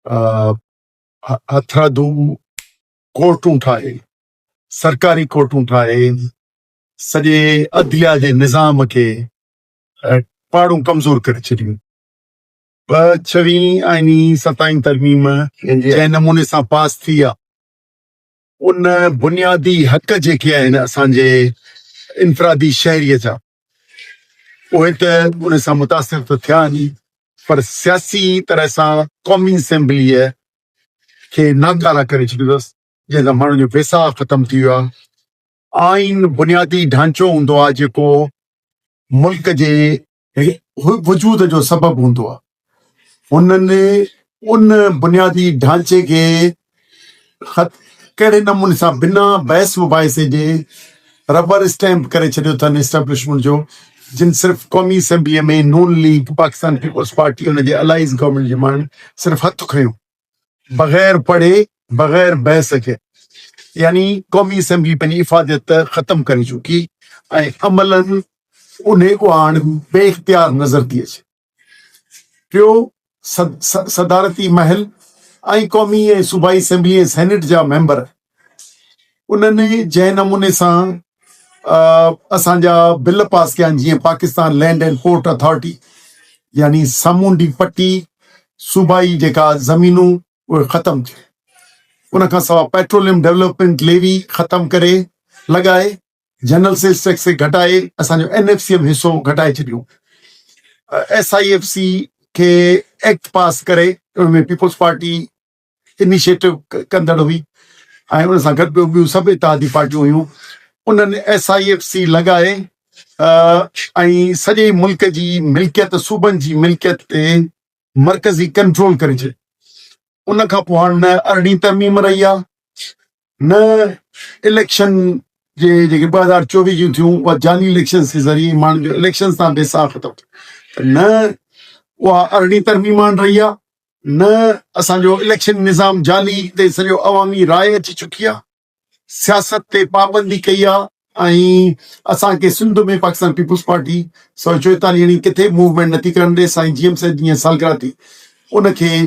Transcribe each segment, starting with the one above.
हथरादू कोर्टूं ठाहे, सरकारी कोर्टूं ठाहे, सॼे अदलिया जे निज़ाम खे पाड़ूं कमज़ोर करे छॾियूं। 26 आइनी 27 तरमीम जंहिं नमूने सां पास थी आहे, उन बुनियादी हक़ जेके आहिनि असांजे इनफ़रादी शहरीअ जा, उहे त उन सां मुतासिर त थिया आहिनि, पर सियासी तरह सां क़ौमी असेंबलीअ खे नाकारा करे छॾियो अथसि, जंहिंसां माण्हुनि जो पैसा ख़तम थी वियो आहे। आइन बुनियादी ढांचो हूंदो आहे जेको मुल्क जे वजूद जो सबबु हूंदो आहे। उन्हनि उन बुनियादी ढांचे खे कहिड़े नमूने सां बिना बहस मुबाहिसे जे रबर स्टैम्प करे छॾियो अथनि एस्टेब्लिशमेंट जो, जिन सिर्फ़ु क़ौमी असेंबलीअ में नून लीग, पाकिस्तान पीपल्स पार्टी, उनजे अलाइज़ गवर्नमेंट जे माण्हुनि सिर्फ़ु हथु खयूं बग़ैर पढ़े, बग़ैर बहस खे। यानी क़ौमी असेंबली पंहिंजी इफ़ादत ख़तम करे चुकी ऐं अमलन उन उहा हाणे बेइख्तियार नज़र थी अचे। टियों, सदारती महल ऐं क़ौमी ऐं सूबाई असेंबली ऐं सेनेट जा मेंबर, उन्हनि जंहिं नमूने सां असांजा बिल पास कया आहिनि, जीअं Pakistan land and port authority, यानी सामूंडी पट्टी सूबाई जेका ज़मीनूं उहे ख़तमु थियूं। उनखां सवाइ पेट्रोलियम डेवलपमेंट लेवी ख़तमु करे लॻाए, जनरल सेल्स टैक्स खे घटाए, असांजो NFC में हिसो घटाए छॾियूं। SIFC खे एक्ट पास करे, उनमें पीपल्स पार्टी इनिशिएटिव कंदड़ हुई ऐं उन सां गॾु ॿियूं सभु इत्तेहादी पार्टियूं हुयूं। उन्हनि SIFC लॻाए ऐं सॼे मुल्क जी मिल्कियत, सूबनि जी मिल्कियत ते मरकज़ी कंट्रोल करे छॾियो। उनखां पोइ हाणे न 18 तरमीम रही आहे, न इलेक्शन जे जेके 2024 जूं थियूं उहा जाली इलेक्शन जे ज़रिए माण्हुनि जो इलेक्शन सां बेसाह ख़तमु थियो, न उहा 18 तरमीम रही आहे, न असांजो इलेक्शन निज़ाम जाली ते सॼो अवामी राय अची चुकी आहे, सियासत ते पाबंदी कई आहे ऐं असांखे सिंध में पाकिस्तान पीपल्स पार्टी 144 यानी किथे मूवमेंट नथी करण ॾे। साईं GM साहिब जीअं सालगिरह थी उनखे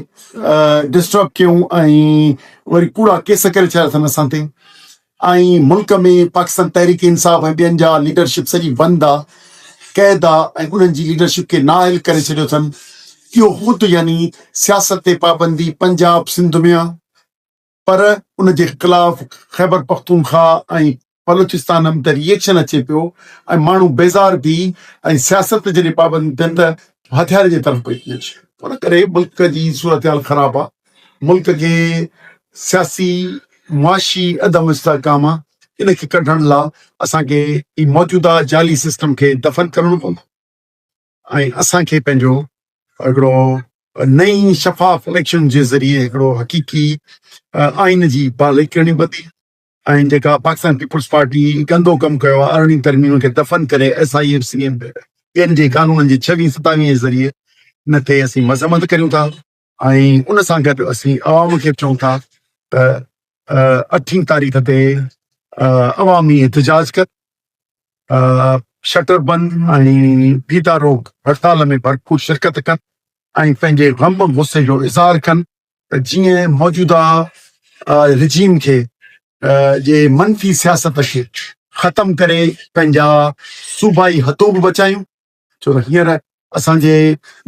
डिस्टर्ब कयूं ऐं वरी कूड़ा केस करे छॾिया अथनि असां ते, ऐं मुल्क में पाकिस्तान तहरीक इंसाफ़ ऐं ॿियनि जा लीडरशिप सॼी बंदि आहे, क़ैद आहे ऐं उन्हनि जी लीडरशिप खे नाअहल करे छॾियो अथनि। इहो ख़ुदि यानी सियासत ते पाबंदी पंजाब सिंध में आहे, पर उनजे ख़िलाफ़ ख़ैबर पख्तूनख्वा ऐं बलूचिस्तान में त रिएक्शन अचे पियो ऐं माण्हू बेज़ार थी ऐं सियासत जॾहिं पाबंदी थियनि त हथियार जे तरफ़ पई अचे। उन करे मुल्क जी सूरत हाल ख़राबु आहे। मुल्क खे सियासी मुआशी अदम इस्तेहकाम आहे, इनखे कढण लाइ असांखे ई मौजूदा जाली सिस्टम खे दफ़न करणो पवंदो ऐं असांखे पंहिंजो हिकिड़ो नई शफ़ाफ इलेक्शन जे ज़रिए हिकिड़ो हक़ीक़ी आइन जी पालई करणी पवंदी ऐं जेका पाकिस्तान पीपल्स पार्टी गंदो कमु कयो आहे 18 तरमीम खे दफ़न करे SIFC ॿियनि जे कानूननि जे 26-27 जे ज़रिए न ते असीं मज़म्मत करियूं था ऐं उन सां गॾु असीं अवाम खे चऊं था त 8 तारीख़ ते अवामी एहतजाज कर, शटर बंदि ऐं फीता रोक हड़ताल में भरपूर शिरकत कनि ऐं पंहिंजे ग़म गुस्से जो इज़हार कनि त जीअं मौजूदा रिजीम खे जे मनफ़ी सियासत खे ख़तमु करे पंहिंजा सूबाई हथोब बचायूं। छो त हींअर असांजे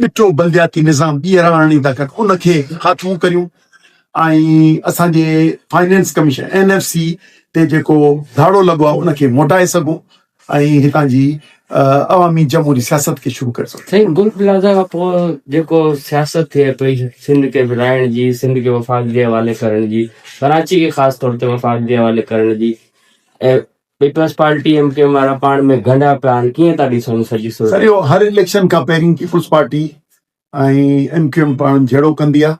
ॾिठो बल्दियाती निज़ाम ॿीहर आणणी था कनि, उनखे ख़ात्मो करियूं ऐं असांजे फाइनेंस कमीशन NFC ते जेको धाड़ो लॻो आहे उनखे मोटाए सघूं ऐं हितां जी अवामी जमहूरी सियासत खे शुरू करे सघूं। साईं गुल प्लाज़ा खां पोइ जेको सियासत थिए पई सिंध खे विराइण जी, सिंध खे वफ़ाक़ जे हवाले करण जी, कराची खे ख़ासि तौर ते वफ़ाक़ जे हवाले करण जी, ऐं पीपल्स पार्टी MKM वारा पाण में गंढा पिया आहिनि, कीअं था ॾिसनि सॼी सूरत? सॼो हर इलेक्शन खां पहिरीं पीपल्स पार्टी ऐं MKM पाण जहिड़ो कंदी आहे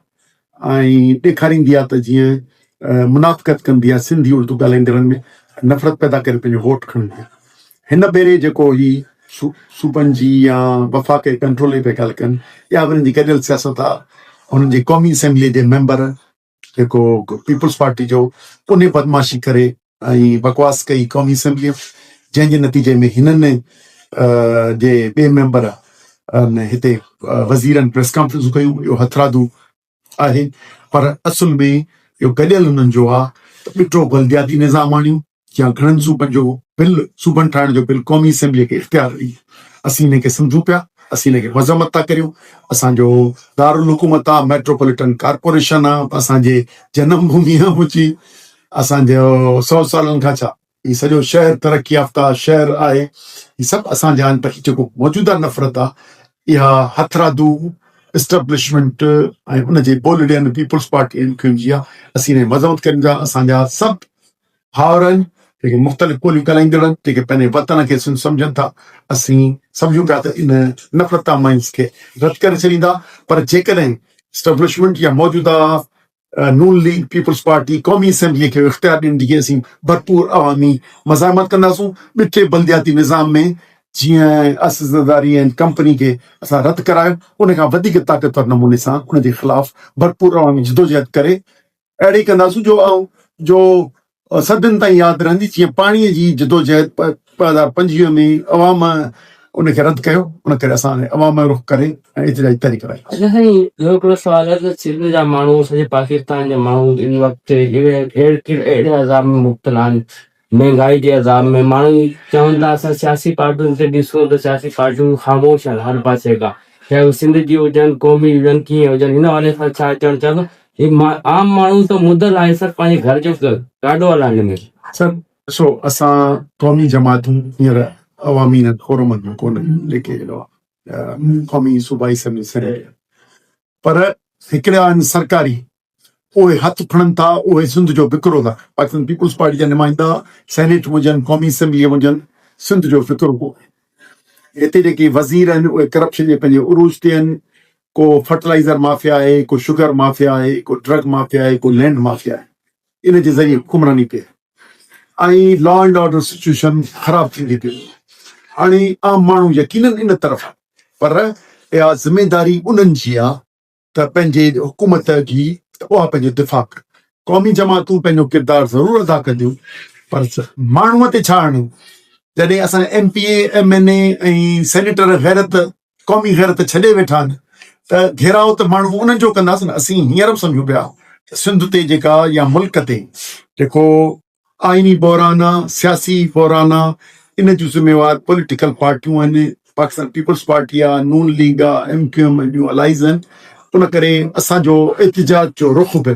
ऐं ॾेखारींदी आहे त जीअं मुनाफ़क़त कंदी आहे सिंधी उर्दू ॻाल्हाईंदड़नि में, नफ़रत पैदा करे पंहिंजो वोट खणंदी आहे। हिन भेरे जेको ही सूबनि जी या वफ़ाक़ कंट्रोल पिया ॻाल्हि कनि, या उन्हनि जी गॾियल सियासत आहे, हुननि जे क़ौमी असेंबली जे मेंबर जेको पीपल्स पार्टी जो उन बदमाशी करे ऐं बकवास कई क़ौमी असेंबली, जंहिंजे नतीजे में हिननि जे ॿिए मेंबर हिते वज़ीरनि प्रेस कॉन्फ्रेंसूं कयूं। इहो हथरादू आहे पर असुल में इहो गॾियल हुननि जो आहे त ॿिटो बलदियाती निज़ाम आणियूं या घणनि सूबनि जो बिल सूबनि ठाहिण जो बिल क़ौमी असेंबलीअ खे इख़्तियार ॾई असीं हिन खे सम्झूं पिया असीं हिन खे मज़म्मत था करियूं असांजो दारुल हुकूमत आहे मेट्रोपॉलिटन कॉर्पोरेशन आहे असांजे जनम भूमि आहे मुंहिंजी असांजो 100 सालनि खां छा ही सॼो शहर तरक़ी याफ़्ता शहर आहे ही सभु असांजा आहिनि पर जेको मौजूदा नफ़रत आहे इहा हथरादू इस्टेब्लिशमेंट ऐं उनजे बोलडियन पीपल्स पार्टी जी आहे असीं हिन जी मज़म्मत कयूं था असांजा सभु भाउर आहिनि जेके मुख़्तलिफ़ ॿोलियूं ॻाल्हाईंदड़ आहिनि जेके पंहिंजे वतन खे सम्झनि था असीं सम्झूं पिया त इन नफ़रत माइंस खे रद्द करे छॾींदा पर जेकॾहिं इस्टेब्लिशमेंट या मौजूदा नून लीग पीपल्स पार्टी क़ौमी असेंबलीअ खे इख़्तियार ॾींदी खे असीं भरपूर अवामी मज़ामत कंदासूं ॿिटे बलदियाती निज़ाम में जीअं असदारी ऐं कंपनी खे असां रद्द करायो उन खां वधीक ताक़तवर नमूने सां उनजे ख़िलाफ़ भरपूर अवामी जिदोजहद करे अहिड़ी कंदासूं जो सदियुनि ताईं यादि रहंदी जीअं पाणीअ जी जिदोजहद 2025 में अवाम उनखे रद्द कयो उन करे असां अवाम जो रुख करे ऐं एतिराई तहरीक कराई अच्छा साईं ॿियो हिकिड़ो सुवाल आहे त सिंध जा माण्हू सॼे पाकिस्तान जा माण्हू इन वक़्तु अहिड़े अज़ाब में मुब्तला आहिनि महांगाई जे अज़ाब में माण्हू चवनि था असां सियासी पार्टियुनि ते ॾिसूं त सियासी पार्टियूं ख़ामोश आहिनि हर पासे खां चाहे उहे सिंध जी हुजनि क़ौमी हुजनि कीअं हुजनि हिन हवाले सां छा चवणु चाहींदो ही आम माण्हू त मुदल आहे सर पंहिंजे घर जो ॾाढो हलाइण में सर ॾिसो असां क़ौमी जमातूं हींअर अवामी फोरमनि में कोन लेके अहिड़ो आहे क़ौमी सूबाई असेंबली सेनेट पर हिकिड़ा आहिनि सरकारी उहे हथ खणनि था उहे सिंध जो फिक्रो था पाकिस्तान पीपल्स पार्टी जा नुमाइंदा सेनेट में हुजनि क़ौमी असेंबलीअ में हुजनि सिंध जो फिक्रो कोन्हे हिते जेके वज़ीर आहिनि उहे करप्शन जे पंहिंजे उरूज ते आहिनि को फर्टिलाइज़र माफ़िया आहे को शुगर माफ़िया आहे को ड्रग माफ़िया आहे को लैंड माफ़िया आहे इन जे ज़रिए हुकुमरानी पे ऐं लॉ एंड ऑर्डर सिचुएशन ख़राब थींदी पई हाणे आम माण्हू यकीनन इन तरफ़ आहे पर इहा ज़िमेदारी उन्हनि जी आहे त पंहिंजे हुकूमत जी उहा पंहिंजो दिफ़ा करे क़ौमी जमातूं पंहिंजो किरदारु ज़रूरु अदा कंदियूं पर माण्हूअ ते छा आणियूं जॾहिं असां MPA MNA ऐं सेनेटर गैरत क़ौमी गैरत छॾे वेठा आहिनि त घेराव त माण्हू उन्हनि जो कंदासीं न असीं हींअर बि सम्झूं पिया सिंध ते जेका या मुल्क ते जेको आइनी बहरान आहे सियासी बहरान आहे इन जूं ज़िम्मेवार पॉलिटिकल पार्टियूं आहिनि पाकिस्तान पीपल्स पार्टी आहे नून लीग आहे MQM ॿियूं अलाइज़ आहिनि उन करे असांजो एहतिजाज जो रुख बि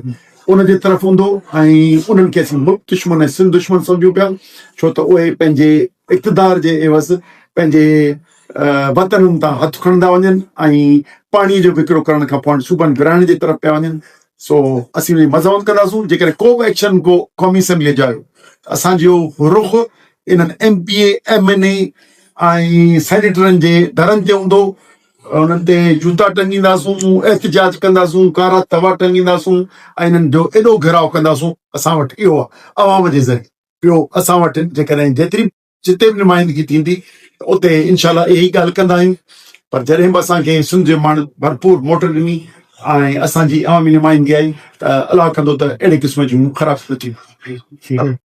उन जे तरफ़ हूंदो ऐं उन्हनि खे असीं मुल्क दुश्मन ऐं सिंध दुश्मन सम्झूं पिया छो त उहे पंहिंजे इक़्तिदार जे एवज़ पंहिंजे वतननि तां हथु खणंदा वञनि ऐं पाणीअ जो विकिरो करण खां पोइ सूबनि विराइण जे तरफ़ पिया वञनि सो असीं उनजी मज़म्मत कंदासूं जेकॾहिं को बि एक्शन को क़ौमी असेंबलीअ जो आयो असांजो रुख इन्हनि MPA MNA ऐं सेनेटरनि जे दरनि ते हूंदो उन्हनि ते जूता टंगींदासूं एहतिजाज कंदासूं कारा तवा टंगींदासूं ऐं इन्हनि जो एॾो घेराव कंदासूं असां वटि इहो आहे अवाम जे ज़रिए ॿियो असां वटि जेकॾहिं जिते बि नुमाइंदगी थींदी उते इनशाला इहा ई ॻाल्हि कंदा आहियूं पर जॾहिं बि असांखे सिंध जो माण्हू भरपूर मोट ॾिनी ऐं असांजी अवामी नुमाइंदगी आई त अलाह कंदो त अहिड़े क़िस्म जूं ख़राब न थियूं